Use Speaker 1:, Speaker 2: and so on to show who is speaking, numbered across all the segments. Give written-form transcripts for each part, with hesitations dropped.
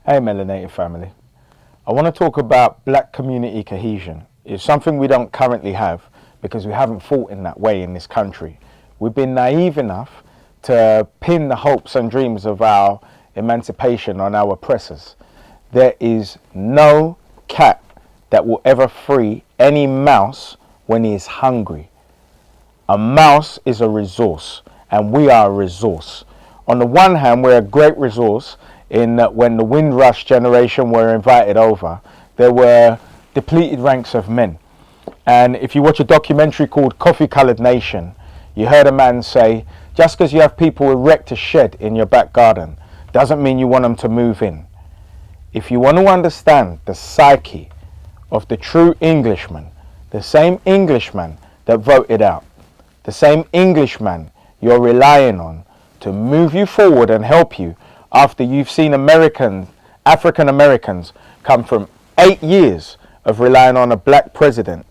Speaker 1: Hey Melanated family, I want to talk about black community cohesion. It's something we don't currently have because we haven't fought in that way in this country. We've been naive enough to pin the hopes and dreams of our emancipation on our oppressors. There is no cat that will ever free any mouse when he is hungry. A mouse is a resource and we are a resource. On the one hand, we're a great resource in that when the Windrush generation were invited over, there were depleted ranks of men. And if you watch a documentary called Coffee Coloured Nation, you heard a man say, just because you have people erect a shed in your back garden, doesn't mean you want them to move in. If you want to understand the psyche of the true Englishman, the same Englishman that voted out, the same Englishman you're relying on to move you forward and help you after you've seen African Americans come from 8 years of relying on a black president,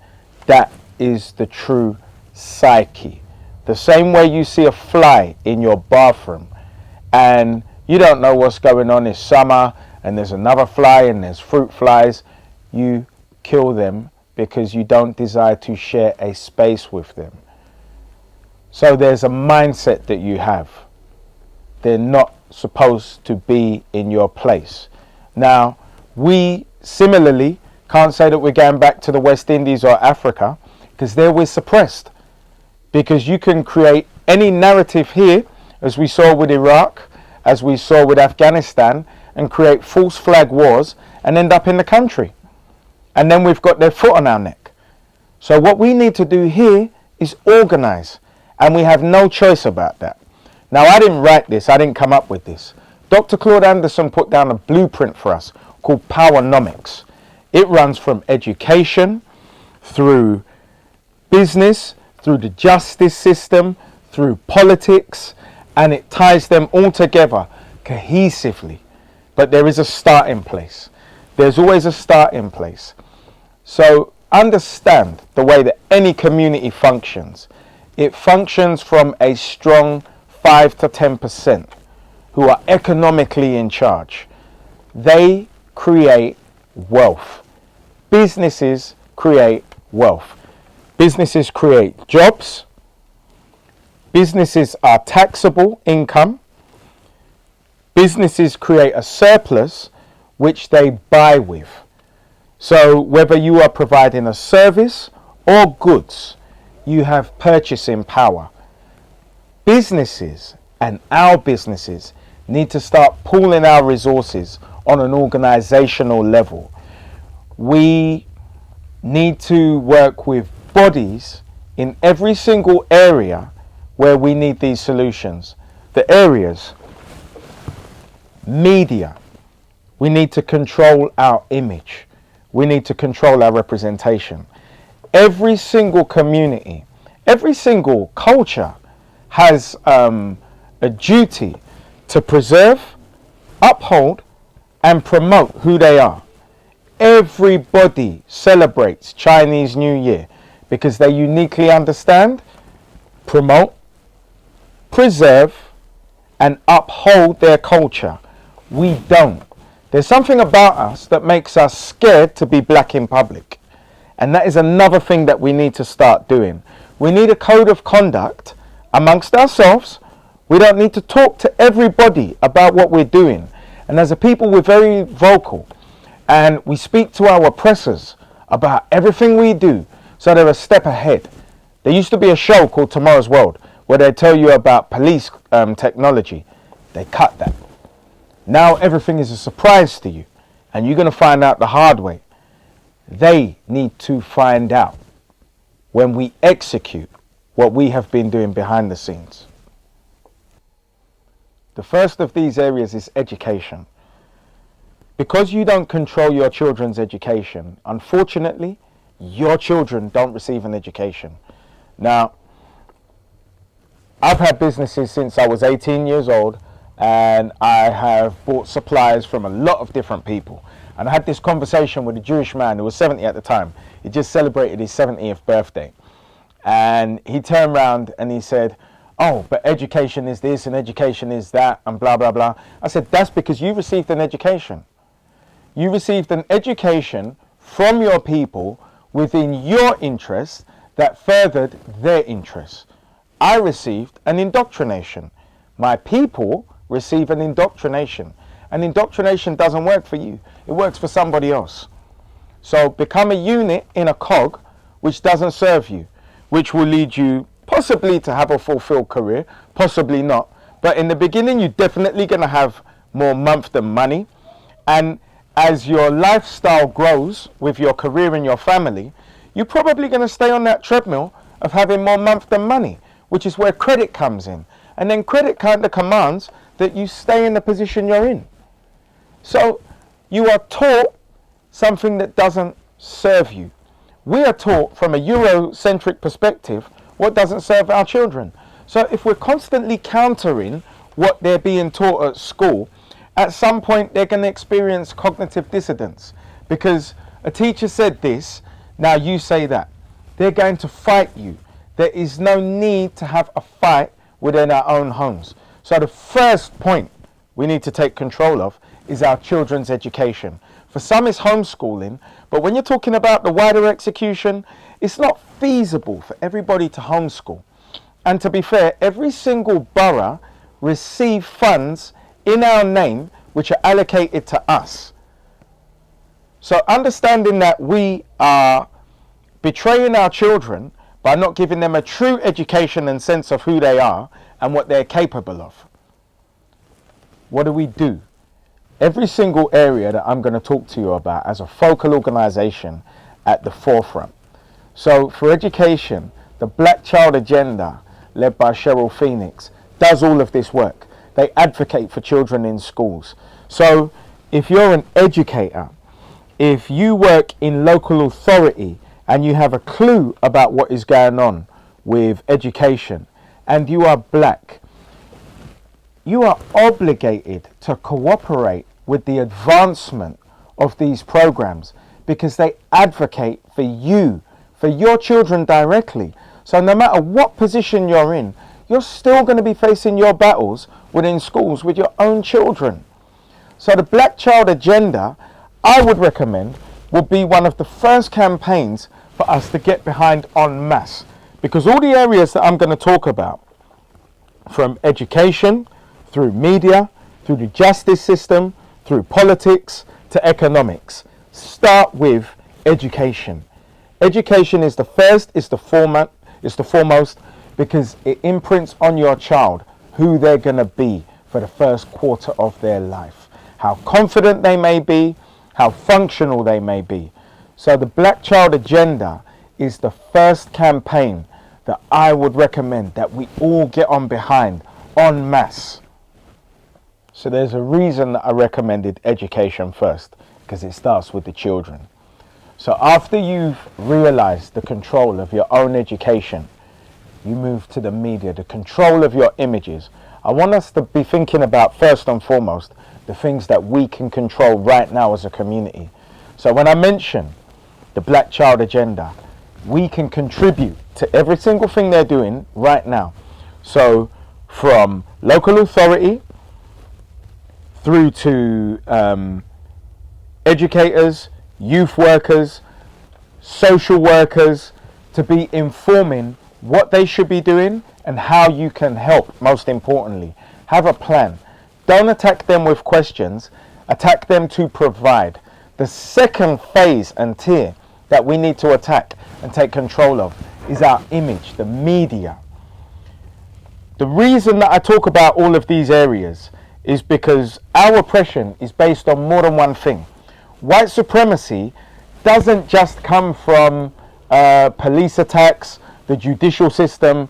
Speaker 1: that is the true psyche. The same way you see a fly in your bathroom and you don't know what's going on, it's summer and there's another fly and there's fruit flies, you kill them because you don't desire to share a space with them. So there's a mindset that you have. They're not supposed to be in your place. Now, we similarly can't say that we're going back to the West Indies or Africa, because there we're suppressed. Because you can create any narrative here, as we saw with Iraq, as we saw with Afghanistan, and create false flag wars and end up in the country. And then we've got their foot on our neck. So what we need to do here is organize, and we have no choice about that. Now, I didn't write this, I didn't come up with this. Dr. Claude Anderson put down a blueprint for us called Powernomics. It runs from education, through business, through the justice system, through politics, and it ties them all together cohesively. But there is a starting place. There's always a starting place. So understand the way that any community functions. It functions from a strong 5 to 10% who are economically in charge. They create wealth. Businesses create wealth. Businesses create jobs. Businesses are taxable income. Businesses create a surplus which they buy with. So whether you are providing a service or goods, you have purchasing power. Businesses and our businesses need to start pooling our resources on an organizational level. We need to work with bodies in every single area where we need these solutions. The areas, media, we need to control our image. We need to control our representation. Every single community, every single culture has a duty to preserve, uphold, and promote who they are. Everybody celebrates Chinese New Year because they uniquely understand, promote, preserve, and uphold their culture. We don't. There's something about us that makes us scared to be black in public. And that is another thing that we need to start doing. We need a code of conduct amongst ourselves. We don't need to talk to everybody about what we're doing. And as a people, we're very vocal. And we speak to our oppressors about everything we do, so they're a step ahead. There used to be a show called Tomorrow's World where they tell you about police technology. They cut that. Now everything is a surprise to you. And you're going to find out the hard way. They need to find out when we execute what we have been doing behind the scenes. The first of these areas is education. Because you don't control your children's education, unfortunately, your children don't receive an education. Now, I've had businesses since I was 18 years old, and I have bought supplies from a lot of different people. And I had this conversation with a Jewish man who was 70 at the time. He just celebrated his 70th birthday. And he turned around and he said, oh, but education is this and education is that and blah, blah, blah. I said, that's because you received an education. You received an education from your people within your interests that furthered their interests. I received an indoctrination. My people receive an indoctrination. And indoctrination doesn't work for you. It works for somebody else. So become a unit in a cog which doesn't serve you, which will lead you possibly to have a fulfilled career, possibly not. But in the beginning, you're definitely going to have more month than money. And as your lifestyle grows with your career and your family, you're probably going to stay on that treadmill of having more month than money, which is where credit comes in. And then credit kind of commands that you stay in the position you're in. So you are taught something that doesn't serve you. We are taught from a Eurocentric perspective what doesn't serve our children. So if we're constantly countering what they're being taught at school, at some point they're going to experience cognitive dissonance, because a teacher said this, now you say that. They're going to fight you. There is no need to have a fight within our own homes. So the first point we need to take control of is our children's education. For some it's homeschooling, but when you're talking about the wider execution, it's not feasible for everybody to homeschool. And to be fair, every single borough receives funds in our name which are allocated to us. So understanding that we are betraying our children by not giving them a true education and sense of who they are and what they're capable of. What do? Every single area that I'm going to talk to you about as a focal organisation at the forefront. So for education, the Black Child Agenda, led by Cheryl Phoenix, does all of this work. They advocate for children in schools. So if you're an educator, if you work in local authority and you have a clue about what is going on with education and you are black, you are obligated to cooperate with the advancement of these programs because they advocate for you, for your children directly. So no matter what position you're in, you're still going to be facing your battles within schools with your own children. So the Black Child Agenda, I would recommend, would be one of the first campaigns for us to get behind en masse. Because all the areas that I'm going to talk about, from education, through media, through the justice system, through politics, to economics, start with education. Education is the first, is the foremost, because it imprints on your child who they're going to be for the first quarter of their life. How confident they may be, how functional they may be. So the Black Child Agenda is the first campaign that I would recommend that we all get on behind en masse. So there's a reason that I recommended education first, because it starts with the children. So after you've realized the control of your own education, you move to the media, the control of your images. I want us to be thinking about, first and foremost, the things that we can control right now as a community. So when I mention the Black Child Agenda, we can contribute to every single thing they're doing right now. So from local authority through to educators, youth workers, social workers, to be informing what they should be doing and how you can help. Most importantly, have a plan. Don't attack them with questions, attack them to provide. The second phase and tier that we need to attack and take control of is our image, the media. The reason that I talk about all of these areas is because our oppression is based on more than one thing. White supremacy doesn't just come from police attacks, the judicial system.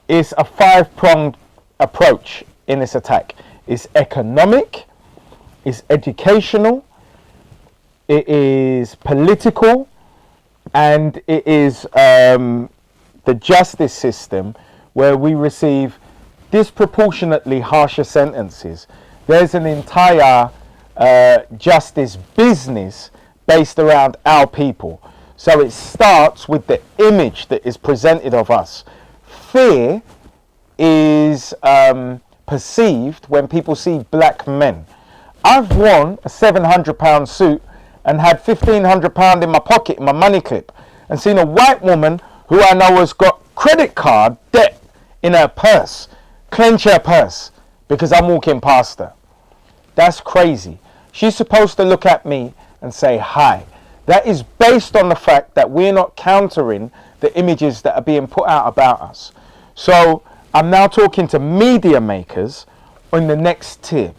Speaker 1: It's a five-pronged approach in this attack. It's economic, it's educational, it is political, and it is the justice system, where we receive disproportionately harsher sentences. There's an entire justice business based around our people. So it starts with the image that is presented of us. Fear is perceived when people see black men. I've worn a £700 suit and had £1,500 in my pocket, in my money clip, and seen a white woman who I know has got credit card debt in her purse, clench her purse because I'm walking past her. That's crazy. She's supposed to look at me and say hi. That is based on the fact that we're not countering the images that are being put out about us. So I'm now talking to media makers on the next tier.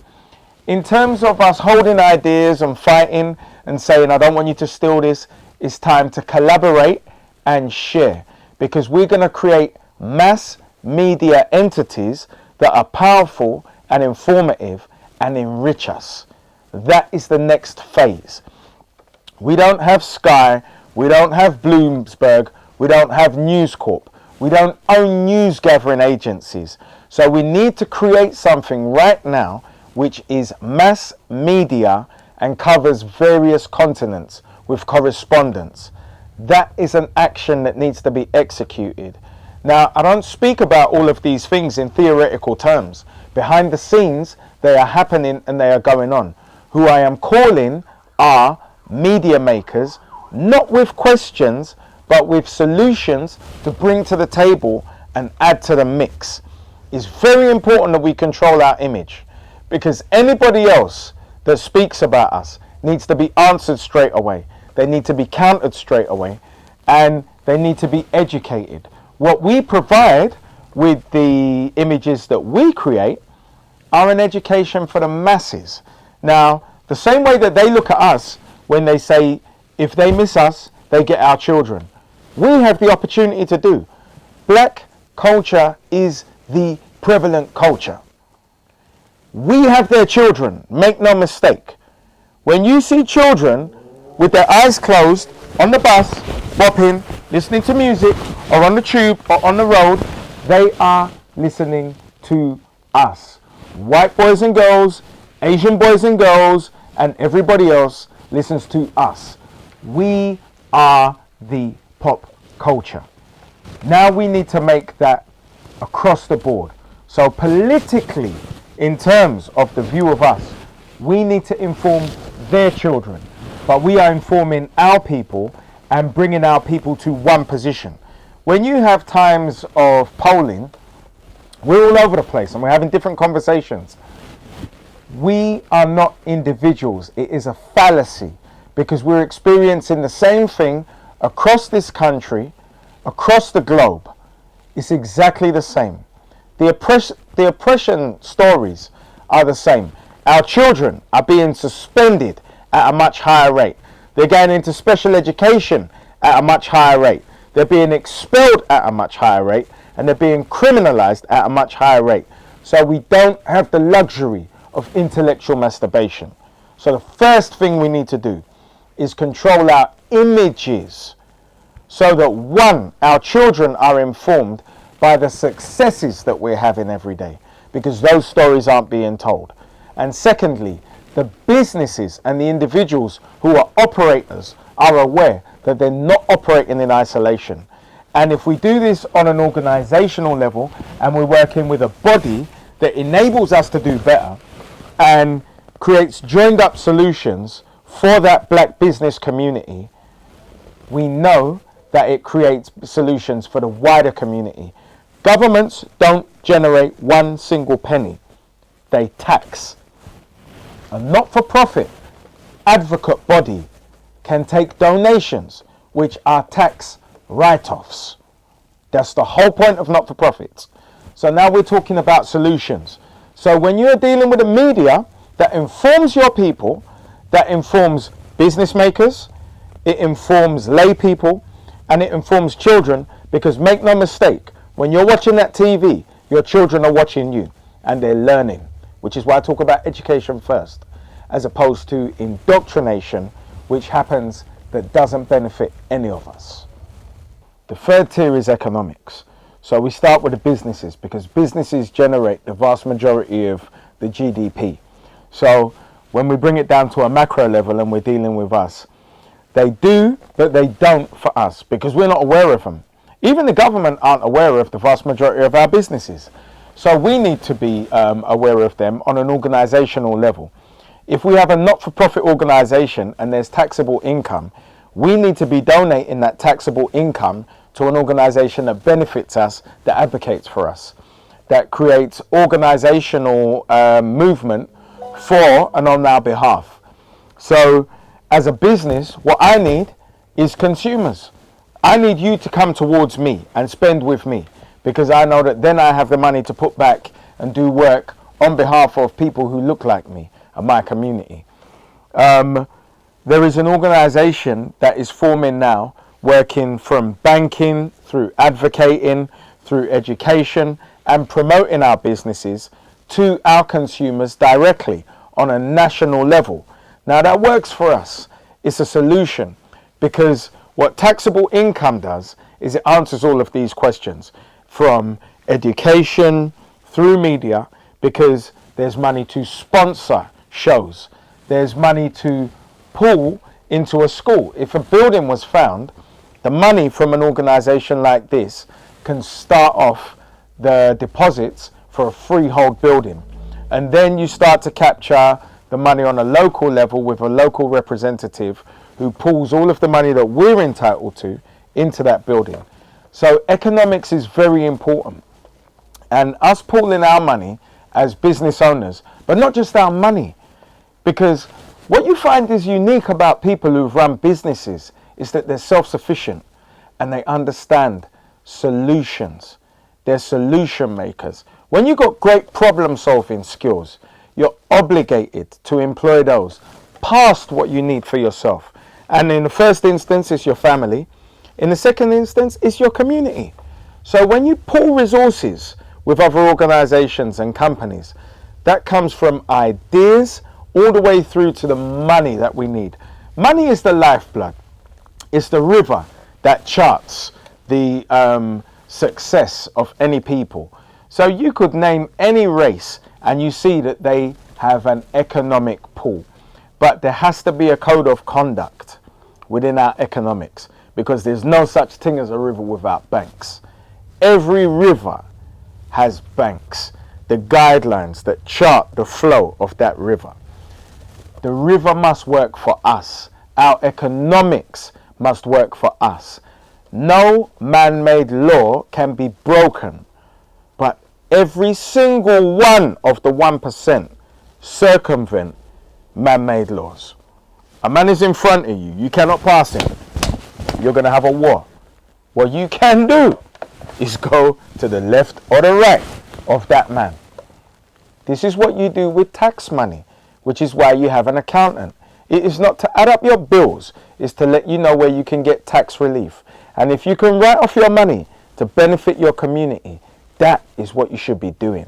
Speaker 1: In terms of us holding ideas and fighting and saying, I don't want you to steal this, it's time to collaborate and share, because we're going to create mass media entities that are powerful and informative and enrich us. That is the next phase. We don't have Sky, we don't have Bloomberg, we don't have News Corp, we don't own news gathering agencies. So we need to create something right now which is mass media and covers various continents with correspondence. That is an action that needs to be executed. Now, I don't speak about all of these things in theoretical terms. Behind the scenes, they are happening and they are going on. Who I am calling are media makers, not with questions, but with solutions to bring to the table and add to the mix. It's very important that we control our image, because anybody else that speaks about us needs to be answered straight away. They need to be countered straight away, and they need to be educated. What we provide with the images that we create are an education for the masses. Now, the same way that they look at us when they say, if they miss us, they get our children. We have the opportunity to do. Black culture is the prevalent culture. We have their children, make no mistake. When you see children with their eyes closed on the bus, bopping, listening to music, or on the tube, or on the road, they are listening to us. White boys and girls, Asian boys and girls, and everybody else listens to us. We are the pop culture. Now we need to make that across the board. So politically, in terms of the view of us, we need to inform their children, but we are informing our people and bringing our people to one position. When you have times of polling, we're all over the place and we're having different conversations. We are not individuals. It is a fallacy, because we're experiencing the same thing across this country, across the globe. It's exactly the same. The oppression stories are the same. Our children are being suspended at a much higher rate. They're going into special education at a much higher rate. They're being expelled at a much higher rate, and they're being criminalized at a much higher rate. So we don't have the luxury of intellectual masturbation. So the first thing we need to do is control our images, so that one, our children are informed by the successes that we're having every day, because those stories aren't being told. And secondly, the businesses and the individuals who are operators are aware that they're not operating in isolation. And if we do this on an organizational level, and we're working with a body that enables us to do better and creates joined up solutions for that black business community, we know that it creates solutions for the wider community. Governments don't generate one single penny. They tax. A not-for-profit advocate body can take donations, which are tax write-offs. That's the whole point of not-for-profits. So now we're talking about solutions. So when you're dealing with a media that informs your people, that informs business makers, it informs lay people, and it informs children, because make no mistake, when you're watching that TV, your children are watching you and they're learning, which is why I talk about education first, as opposed to indoctrination, which happens that doesn't benefit any of us. The third tier is economics. So we start with the businesses, because businesses generate the vast majority of the GDP. So when we bring it down to a macro level and we're dealing with us, they do, but they don't for us, because we're not aware of them. Even the government aren't aware of the vast majority of our businesses. So we need to be aware of them on an organizational level. If we have a not-for-profit organisation and there's taxable income, we need to be donating that taxable income to an organisation that benefits us, that advocates for us, that creates organisational movement for and on our behalf. So as a business, what I need is consumers. I need you to come towards me and spend with me, because I know that then I have the money to put back and do work on behalf of people who look like me and my community. There is an organisation that is forming now, working from banking, through advocating, through education, and promoting our businesses to our consumers directly on a national level. Now that works for us. It's a solution, because what taxable income does is it answers all of these questions, from education through media, because there's money to sponsor shows, there's money to pull into a school. If a building was found, the money from an organisation like this can start off the deposits for a freehold building, and then you start to capture the money on a local level with a local representative who pulls all of the money that we're entitled to into that building. So economics is very important, and us pooling our money as business owners, but not just our money, because what you find is unique about people who've run businesses is that they're self-sufficient and they understand solutions. They're solution makers. When you've got great problem solving skills, you're obligated to employ those past what you need for yourself. And in the first instance, it's your family. In the second instance, it's your community. So when you pool resources with other organizations and companies, that comes from ideas all the way through to the money that we need. Money is the lifeblood. It's the river that charts the success of any people. So you could name any race and you see that they have an economic pool. But there has to be a code of conduct within our economics, because there's no such thing as a river without banks. Every river has banks, the guidelines that chart the flow of that river. The river must work for us. Our economics must work for us. No man-made law can be broken, but every single one of the 1% circumvent man-made laws. A man is in front of you, you cannot pass him. You're going to have a war. What you can do is go to the left or the right of that man. This is what you do with tax money, which is why you have an accountant. It is not to add up your bills, it's to let you know where you can get tax relief. And if you can write off your money to benefit your community, that is what you should be doing.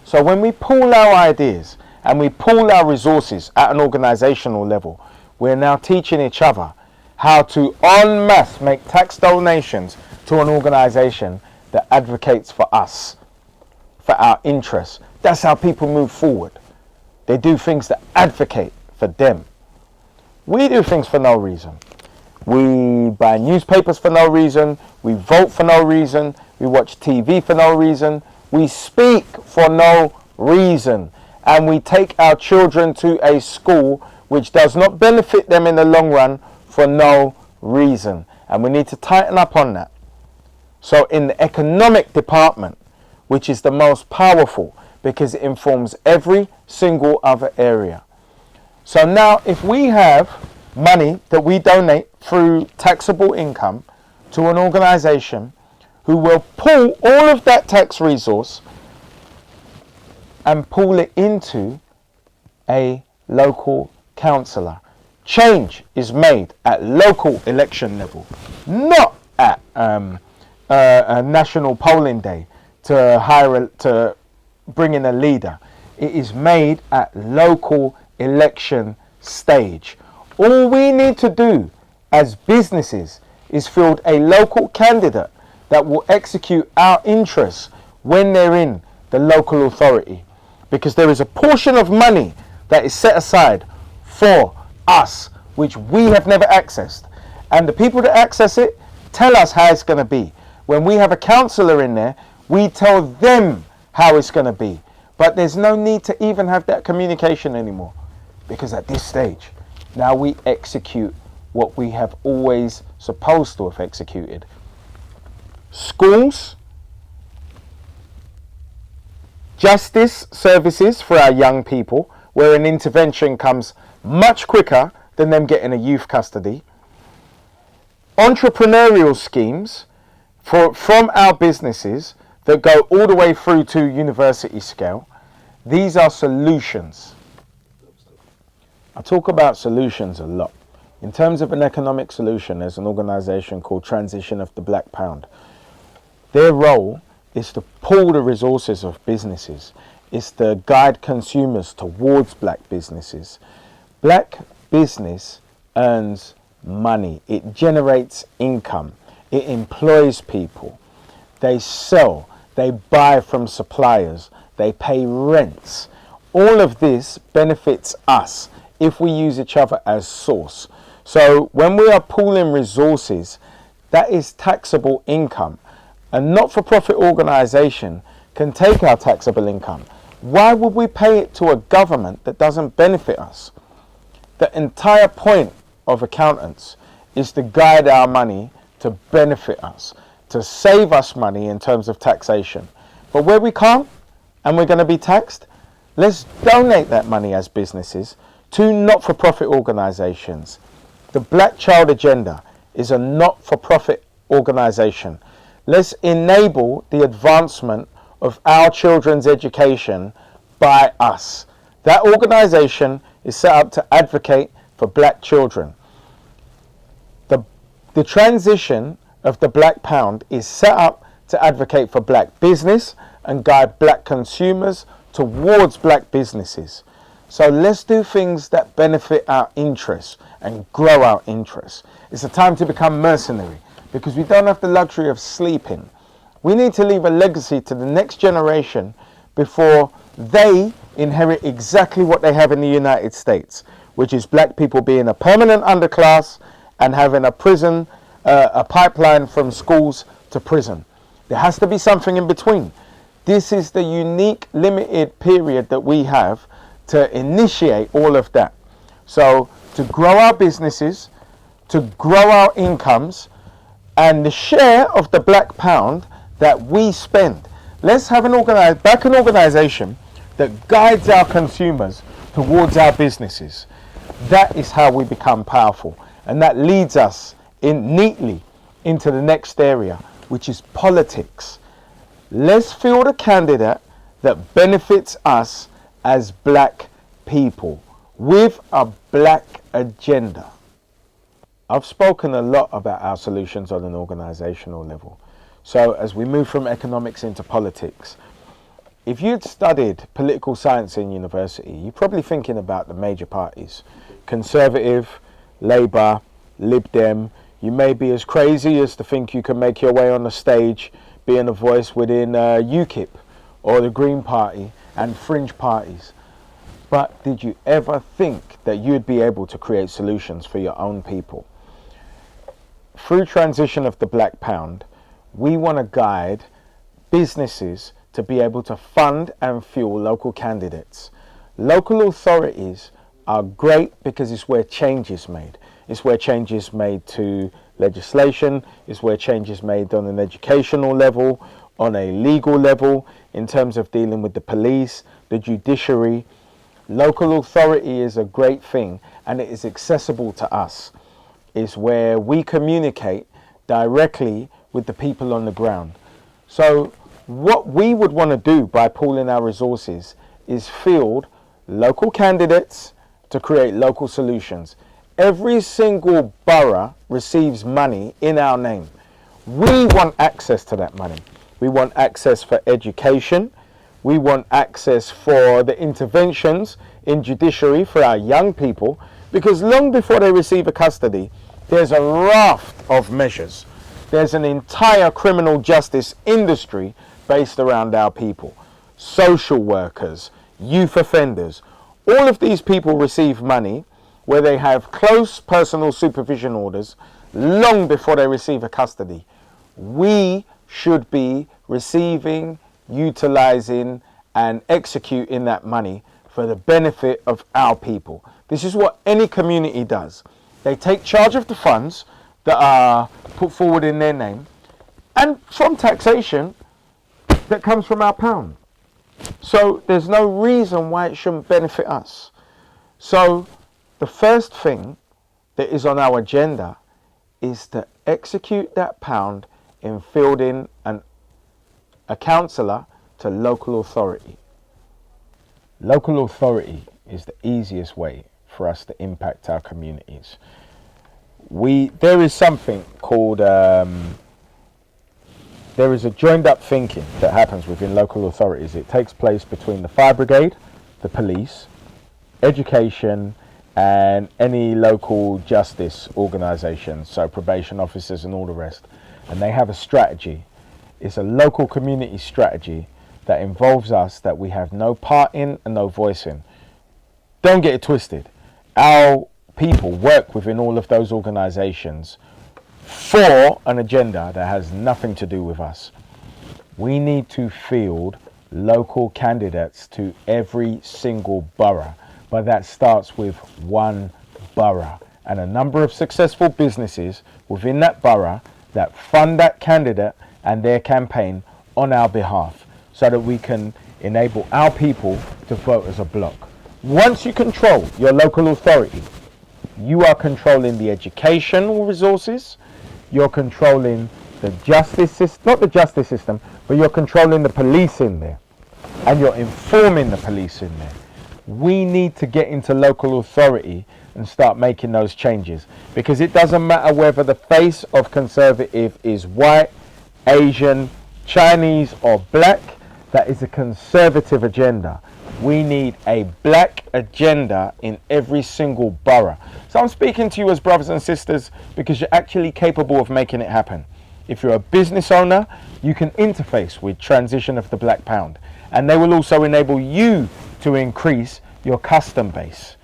Speaker 1: So when we pool our ideas and we pool our resources at an organizational level, we're now teaching each other how to en masse make tax donations to an organization that advocates for us, for our interests. That's how people move forward. They do things that advocate for them. We do things for no reason. We buy newspapers for no reason. We vote for no reason. We watch TV for no reason. We speak for no reason. And we take our children to a school which does not benefit them in the long run for no reason. And we need to tighten up on that. So in the economic department, which is the most powerful because it informs every single other area. So now if we have money that we donate through taxable income to an organization who will pull all of that tax resource and pull it into a local councillor. Change is made at local election level, not at a national polling day to bring in a leader. It is made at local election stage. All we need to do as businesses is field a local candidate that will execute our interests when they're in the local authority, because there is a portion of money that is set aside for us which we have never accessed, and the people that access it tell us how it's going to be. When we have a councillor in there, we tell them how it's going to be, but there's no need to even have that communication anymore. because at this stage, now we execute what we have always supposed to have executed. Schools, justice services for our young people, where an intervention comes much quicker than them getting a youth custody. Entrepreneurial schemes from our businesses that go all the way through to university scale. These are solutions. I talk about solutions a lot. In terms of an economic solution, there's an organization called Transition of the Black Pound. Their role is to pool the resources of businesses. It's to guide consumers towards black businesses. Black business earns money. It generates income. It employs people. They sell. They buy from suppliers. They pay rents. All of this benefits us if we use each other as source. So when we are pooling resources, that is taxable income. A not-for-profit organization can take our taxable income. Why would we pay it to a government that doesn't benefit us? The entire point of accountants is to guide our money to benefit us, to save us money in terms of taxation. But where we can't, and we're going to be taxed, let's donate that money as businesses to not-for-profit organizations. The Black Child Agenda is a not-for-profit organization. Let's enable the advancement of our children's education by us. That organization is set up to advocate for black children. The transition of the Black Pound is set up to advocate for black business and guide black consumers towards black businesses. So let's do things that benefit our interests and grow our interests. It's a time to become mercenary because we don't have the luxury of sleeping. We need to leave a legacy to the next generation before they inherit exactly what they have in the United States, which is black people being a permanent underclass and having a prison, a pipeline from schools to prison. There has to be something in between. This is the unique limited period that we have to initiate all of that. So to grow our businesses, to grow our incomes, and the share of the Black Pound that we spend. Let's have an organization that guides our consumers towards our businesses. That is how we become powerful. And that leads us neatly into the next area, which is politics. Let's field a candidate that benefits us as black people with a black agenda. I've spoken a lot about our solutions on an organizational level. So as we move from economics into politics, if you'd studied political science in university, you're probably thinking about the major parties: Conservative, Labour, Lib Dem. You may be as crazy as to think you can make your way on the stage being a voice within UKIP or the Green Party and fringe parties. But did you ever think that you'd be able to create solutions for your own people? Through transition of the Black Pound, we want to guide businesses to be able to fund and fuel local candidates. Local authorities are great because it's where change is made. It's where change is made to legislation. It's where change is made on an educational level, on a legal level, in terms of dealing with the police, the judiciary. Local authority is a great thing, and it is accessible to us. It's where we communicate directly with the people on the ground. So what we would want to do by pooling our resources is field local candidates to create local solutions. Every single borough receives money in our name. We want access to that money. We want access for education. We want access for the interventions in judiciary for our young people, because long before they receive a custody, there's a raft of measures. There's an entire criminal justice industry based around our people. Social workers, youth offenders, all of these people receive money where they have close personal supervision orders long before they receive a custody. We should be receiving, utilizing, and executing that money for the benefit of our people. This is what any community does. They take charge of the funds that are put forward in their name and from taxation that comes from our pound. So there's no reason why it shouldn't benefit us. So the first thing that is on our agenda is to execute that pound in fielding a councillor to local authority. Local authority is the easiest way for us to impact our communities. There is something called, there is a joined up thinking that happens within local authorities. It takes place between the fire brigade, the police, education, and any local justice organisations, so probation officers and all the rest. And they have a strategy. It's a local community strategy that involves us, that we have no part in and no voice in. Don't get it twisted. Our people work within all of those organisations for an agenda that has nothing to do with us. We need to field local candidates to every single borough, but that starts with one borough and a number of successful businesses within that borough that fund that candidate and their campaign on our behalf, so that we can enable our people to vote as a block. Once you control your local authority, you are controlling the educational resources, you're controlling the justice system, not the justice system, but you're controlling the police in there, and you're informing the police in there. We need to get into local authority and start making those changes, because it doesn't matter whether the face of Conservative is white, Asian, Chinese or black. That is a Conservative agenda. We need a black agenda in every single borough. So I'm speaking to you as brothers and sisters because you're actually capable of making it happen. If you're a business owner, you can interface with Transition of the Black Pound, and they will also enable you to increase your custom base.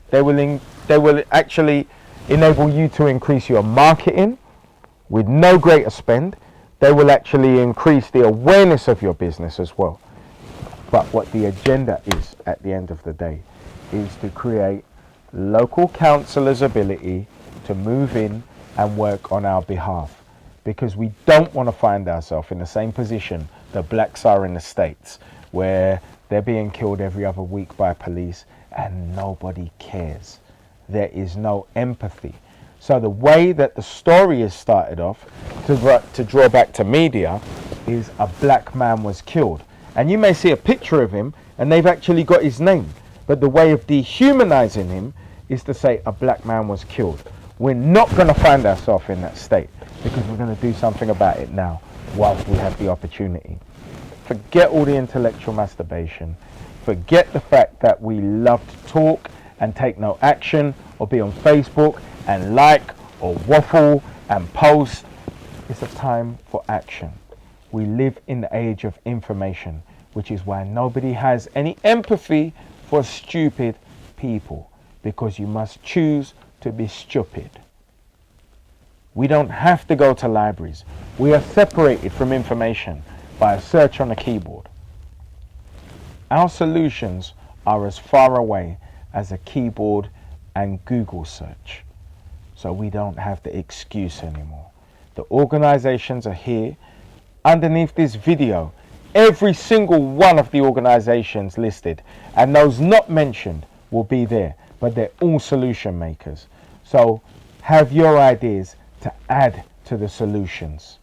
Speaker 1: They will actually enable you to increase your marketing with no greater spend. They will actually increase the awareness of your business as well. But what the agenda is at the end of the day is to create local councillors' ability to move in and work on our behalf, because we don't want to find ourselves in the same position that blacks are in the States, where they're being killed every other week by police and nobody cares. There is no empathy. So the way that the story is started off, to draw back to media, is a black man was killed. And you may see a picture of him and they've actually got his name. But the way of dehumanizing him is to say a black man was killed. We're not going to find ourselves in that state, because we're going to do something about it now whilst we have the opportunity. Forget all the intellectual masturbation. Forget the fact that we love to talk and take no action, or be on Facebook and like or waffle and post. It's a time for action. We live in the age of information, which is why nobody has any empathy for stupid people, because you must choose to be stupid. We don't have to go to libraries. We are separated from information by a search on a keyboard. Our solutions are as far away as a keyboard and Google search. So we don't have the excuse anymore. The organizations are here. Underneath this video, every single one of the organizations listed, and those not mentioned, will be there, but they're all solution makers. So have your ideas to add to the solutions,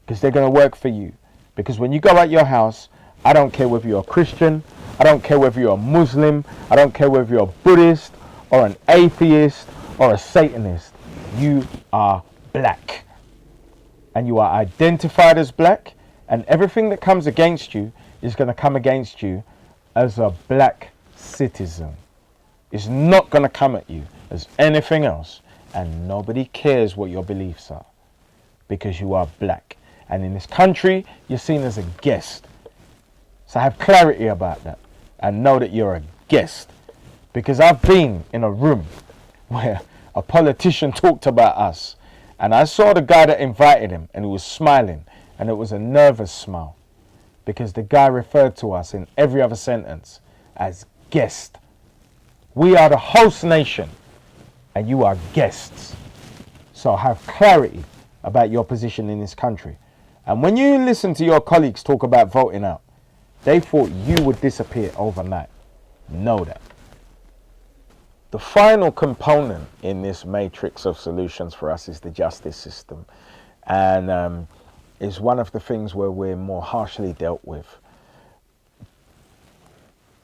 Speaker 1: because they're going to work for you. Because when you go out your house, I don't care whether you're a Christian, I don't care whether you're a Muslim, I don't care whether you're a Buddhist or an atheist or a Satanist, you are black. And you are identified as black, and everything that comes against you is going to come against you as a black citizen. It's not going to come at you as anything else, and nobody cares what your beliefs are, because you are black. And in this country, you're seen as a guest. So have clarity about that and know that you're a guest. Because I've been in a room where a politician talked about us, and I saw the guy that invited him, and he was smiling, and it was a nervous smile, because the guy referred to us in every other sentence as guest. We are the host nation and you are guests. So have clarity about your position in this country. And when you listen to your colleagues talk about voting out, they thought you would disappear overnight. Know that. The final component in this matrix of solutions for us is the justice system. And is one of the things where we're more harshly dealt with.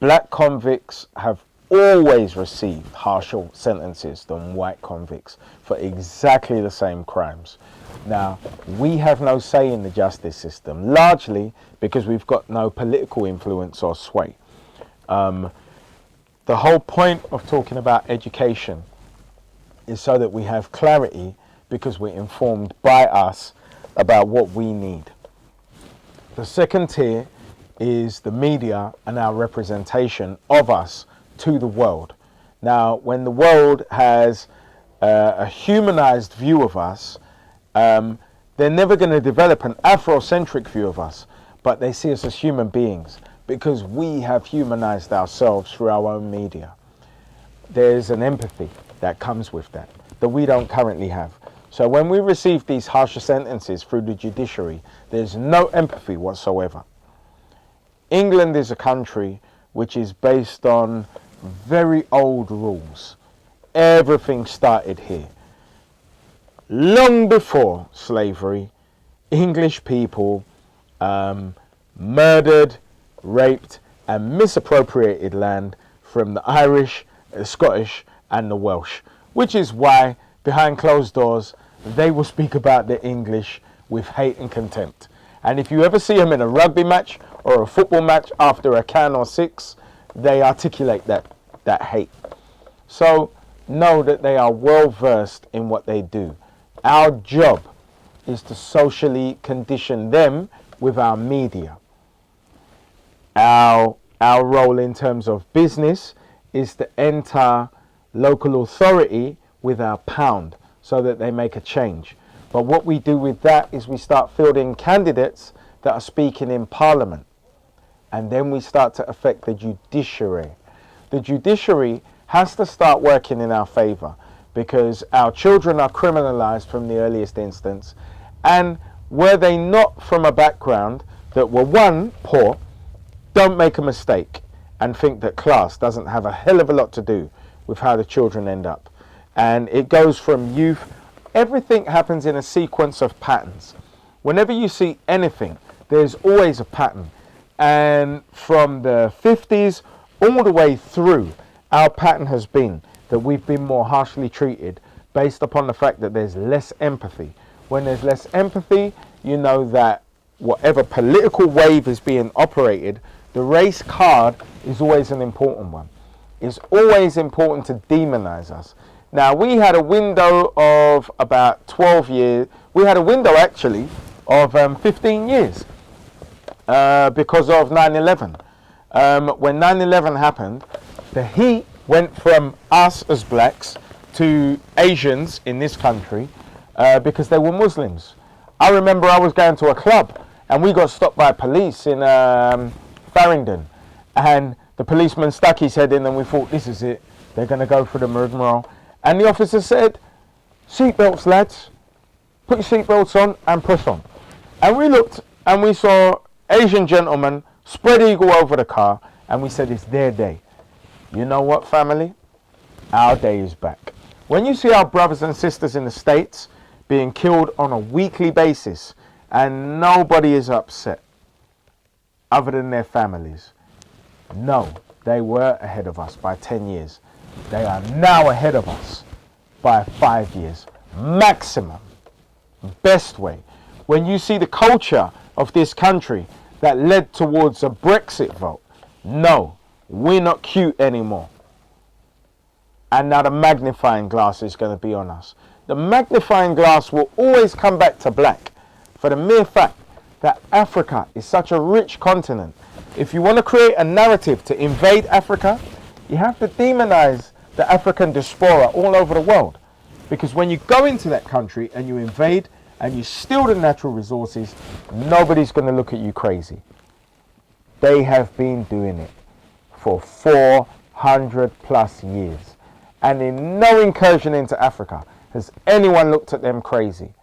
Speaker 1: Black convicts have always received harsher sentences than white convicts for exactly the same crimes. Now, we have no say in the justice system, largely because we've got no political influence or sway. The whole point of talking about education is so that we have clarity, because we're informed by us about what we need. The second tier is the media and our representation of us to the world. Now, when the world has a humanized view of us, they're never going to develop an Afrocentric view of us, but they see us as human beings because we have humanized ourselves through our own media. There's an empathy that comes with that we don't currently have. So when we receive these harsher sentences through the judiciary, there's no empathy whatsoever. England is a country which is based on very old rules. Everything started here. Long before slavery, English people murdered, raped, and misappropriated land from the Irish, the Scottish, and the Welsh, which is why behind closed doors they will speak about the English with hate and contempt. And if you ever see them in a rugby match or a football match after a can or six, they articulate that hate. So know that they are well versed in what they do. Our job is to socially condition them with our media. Our role in terms of business is to enter local authority with our pound so that they make a change. But what we do with that is we start fielding candidates that are speaking in Parliament. And then we start to affect the judiciary. The judiciary has to start working in our favour, because our children are criminalised from the earliest instance. And were they not from a background that were, one, poor, don't make a mistake and think that class doesn't have a hell of a lot to do with how the children end up. And it goes from youth. Everything happens in a sequence of patterns. Whenever you see anything, there's always a pattern. And from the 50s all the way through, our pattern has been that we've been more harshly treated based upon the fact that there's less empathy. When there's less empathy, you know that whatever political wave is being operated, the race card is always an important one. It's always important to demonize us. Now, we had a window of about 12 years. We had a window actually of 15 years because of 9/11. When 9/11 happened, the heat went from us as blacks to Asians in this country because they were Muslims. I remember I was going to a club and we got stopped by police in Farringdon, and the policeman stuck his head in and we thought, this is it, they're going to go for the rigmarole. And the officer said, seatbelts lads, put your seatbelts on and press on. And we looked and we saw Asian gentlemen spread eagle over the car, and we said, it's their day. You know what, family? Our day is back. When you see our brothers and sisters in the States being killed on a weekly basis and nobody is upset other than their families, no, they were ahead of us by 10 years. They are now ahead of us by 5 years, maximum. Best way. When you see the culture of this country that led towards a Brexit vote, no, we're not cute anymore. And now the magnifying glass is going to be on us. The magnifying glass will always come back to black for the mere fact that Africa is such a rich continent. If you want to create a narrative to invade Africa, you have to demonize the African diaspora all over the world. Because when you go into that country and you invade and you steal the natural resources, nobody's going to look at you crazy. They have been doing it for 400 plus years. And in no incursion into Africa has anyone looked at them crazy.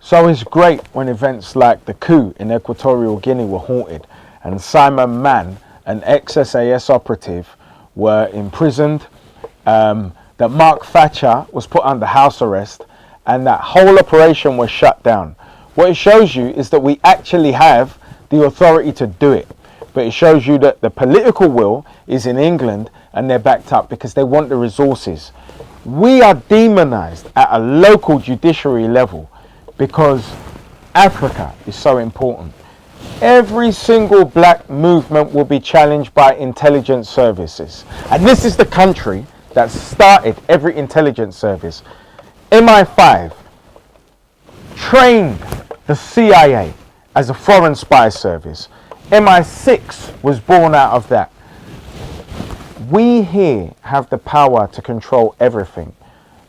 Speaker 1: So it's great when events like the coup in Equatorial Guinea were halted and Simon Mann, an ex-SAS operative, were imprisoned, that Mark Thatcher was put under house arrest, and that whole operation was shut down. What it shows you is that we actually have the authority to do it. But it shows you that the political will is in England and they're backed up because they want the resources. We are demonized at a local judiciary level because Africa is so important. Every single black movement will be challenged by intelligence services. And this is the country that started every intelligence service. MI5 trained the CIA as a foreign spy service. MI6 was born out of that. We here have the power to control everything.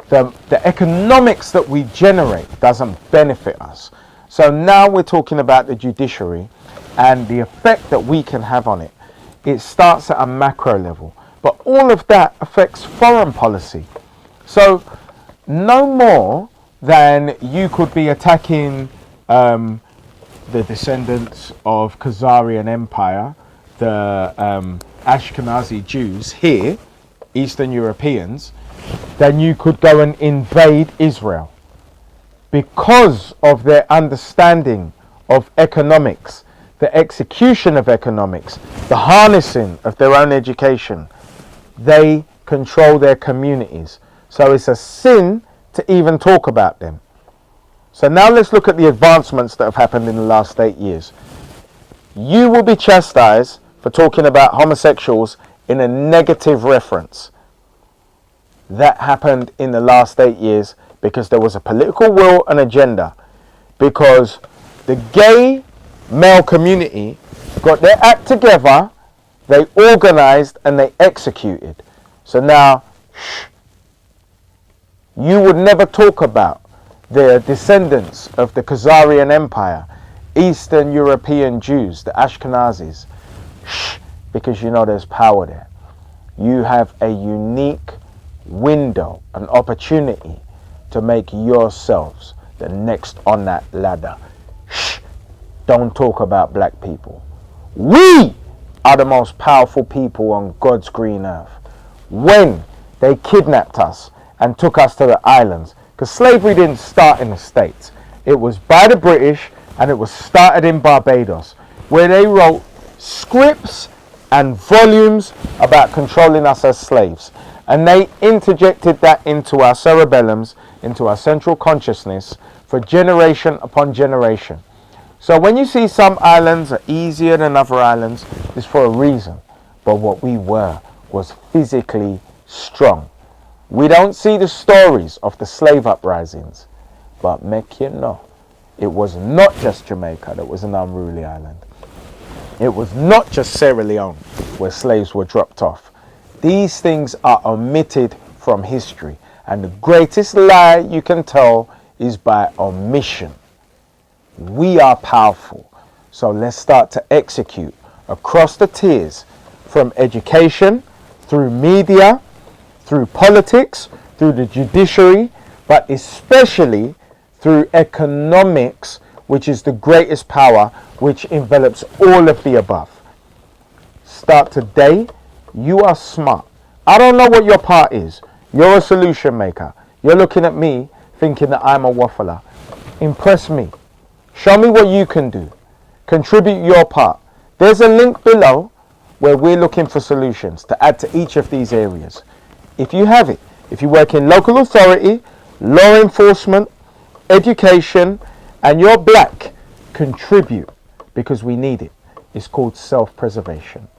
Speaker 1: The economics that we generate doesn't benefit us. So now we're talking about the judiciary and the effect that we can have on it. It starts at a macro level, but all of that affects foreign policy. So no more than you could be attacking the descendants of Khazarian Empire, the Ashkenazi Jews here, Eastern Europeans, then you could go and invade Israel. Because of their understanding of economics, the execution of economics, the harnessing of their own education, they control their communities. So it's a sin to even talk about them. So now let's look at the advancements that have happened in the last 8 years. You will be chastised for talking about homosexuals in a negative reference. That happened in the last 8 years because there was a political will and agenda. Because the gay male community got their act together, they organized and they executed. So now, you would never talk about the descendants of the Khazarian Empire, Eastern European Jews, the Ashkenazis, because you know there's power there. You have a unique window, an opportunity to make yourselves the next on that ladder. Don't talk about black people. We are the most powerful people on God's green earth. When they kidnapped us and took us to the islands, because slavery didn't start in the States. It was by the British and it was started in Barbados, where they wrote scripts and volumes about controlling us as slaves. And they interjected that into our cerebellums, into our central consciousness for generation upon generation. So when you see some islands are easier than other islands, it's for a reason. But what we were was physically strong. We don't see the stories of the slave uprisings, but make you know, it was not just Jamaica that was an unruly island. It was not just Sierra Leone where slaves were dropped off. These things are omitted from history, and the greatest lie you can tell is by omission. We are powerful, so let's start to execute across the tiers, from education, through media, through politics, through the judiciary, but especially through economics, which is the greatest power, which envelops all of the above. Start today. You are smart. I don't know what your part is. You're a solution maker. You're looking at me thinking that I'm a waffler. Impress me. Show me what you can do. Contribute your part. There's a link below where we're looking for solutions to add to each of these areas. If you have it, if you work in local authority, law enforcement, education, and you're black, contribute, because we need it. It's called self-preservation.